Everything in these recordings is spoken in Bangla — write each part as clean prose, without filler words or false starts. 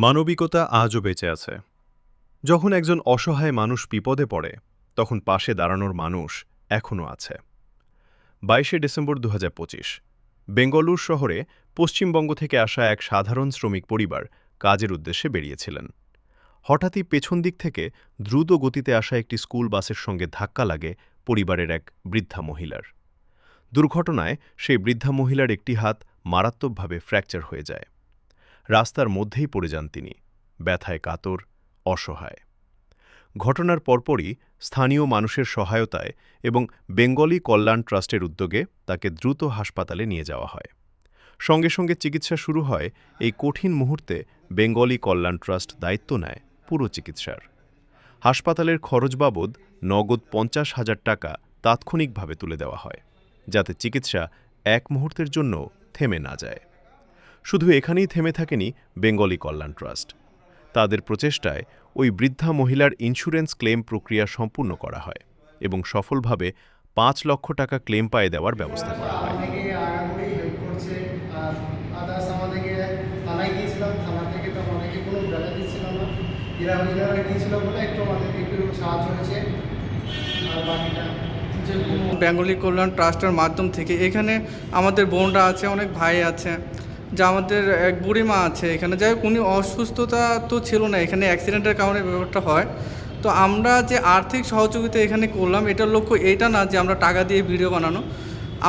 মানবিকতা আজও বেঁচে আছে। যখন একজন অসহায় মানুষ বিপদে পড়ে, তখন পাশে দাঁড়ানোর মানুষ এখনও আছে। ২২শে ডিসেম্বর ২০২৫ বেঙ্গালুরু শহরে পশ্চিমবঙ্গ থেকে আসা এক সাধারণ শ্রমিক পরিবার কাজের উদ্দেশ্যে বেরিয়েছিলেন। হঠাৎই পেছন দিক থেকে দ্রুত গতিতে আসা একটি স্কুল বাসের সঙ্গে ধাক্কা লাগে পরিবারের এক বৃদ্ধা মহিলার। দুর্ঘটনায় সেই বৃদ্ধা মহিলার একটি হাত মারাত্মকভাবে ফ্র্যাকচার হয়ে যায়। রাস্তার মধ্যেই পড়ে যান তিনি, ব্যথায় কাতর, অসহায়। ঘটনার পরপরই স্থানীয় মানুষের সহায়তায় এবং বেঙ্গলি কল্যাণ ট্রাস্টের উদ্যোগে তাকে দ্রুত হাসপাতালে নিয়ে যাওয়া হয়। সঙ্গে সঙ্গে চিকিৎসা শুরু হয়। এই কঠিন মুহূর্তে বেঙ্গলি কল্যাণ ট্রাস্ট দায়িত্ব নেয় পুরো চিকিৎসার। হাসপাতালের খরচ বাবদ নগদ ৫০,০০০ টাকা তাৎক্ষণিকভাবে তুলে দেওয়া হয়, যাতে চিকিৎসা এক মুহূর্তের জন্য থেমে না যায়। শুধু এখানেই থেমে থাকেনি বেঙ্গলি কল্যাণ ট্রাস্ট। তাদের প্রচেষ্টায় ওই বৃদ্ধা মহিলার ইন্স্যুরেন্স ক্লেম প্রক্রিয়া সম্পূর্ণ করা হয় এবং সফলভাবে ৫ লক্ষ টাকা ক্লেম পায়ে দেওয়ার ব্যবস্থা করা হয়। আমাদেরকে আগাগোড়াই হেল্প করছে। আর আদার্স আমাদেরকে থানায় গিয়েছিলাম, থানা থেকে তো আমাদেরকে কোনো জায়গা দিচ্ছিল না। এরা গিয়েছিল বলে একটু আমাদেরকে একটু সাহায্য হয়েছে। আর বাকিটা বেঙ্গলি কল্যাণ ট্রাস্টের মাধ্যম থেকে এখানে আমাদের বোনরা আছে, অনেক ভাই আছে, যা আমাদের এক বুড়িমা আছে এখানে। যাই হোক, উনি অসুস্থতা তো ছিল না, এখানে অ্যাক্সিডেন্টের কারণে ব্যাপারটা হয়। তো আমরা যে আর্থিক সহযোগিতা এখানে করলাম, এটার লক্ষ্য এইটা না যে আমরা টাকা দিয়ে ভিডিও বানানো।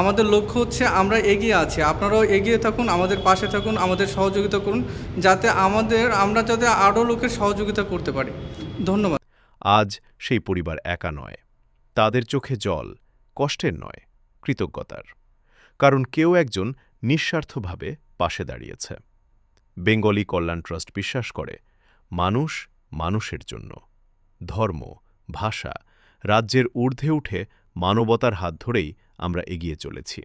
আমাদের লক্ষ্য হচ্ছে আমরা এগিয়ে আছি, আপনারাও এগিয়ে থাকুন, আমাদের পাশে থাকুন, আমাদের সহযোগিতা করুন, যাতে আমরা যাতে আরও লোকের সহযোগিতা করতে পারি। ধন্যবাদ। আজ সেই পরিবার একা নয়। তাদের চোখে জল কষ্টের নয়, কৃতজ্ঞতার। কারণ কেউ একজন নিঃস্বার্থভাবে পাশে দাঁড়িয়েছে। বেঙ্গলি কল্যাণ ট্রাস্ট বিশ্বাস করে, মানুষ মানুষের জন্য। ধর্ম, ভাষা, রাজ্যের ঊর্ধ্বে উঠে মানবতার হাত ধরেই আমরা এগিয়ে চলেছি।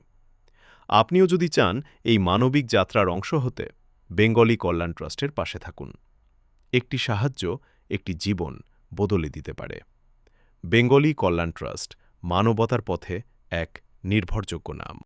আপনিও যদি চান এই মানবিক যাত্রার অংশ হতে, বেঙ্গলি কল্যাণ ট্রাস্টের পাশে থাকুন। একটি সাহায্য একটি জীবন বদলে দিতে পারে। বেঙ্গলি কল্যাণ ট্রাস্ট মানবতার পথে এক নির্ভরযোগ্য নাম।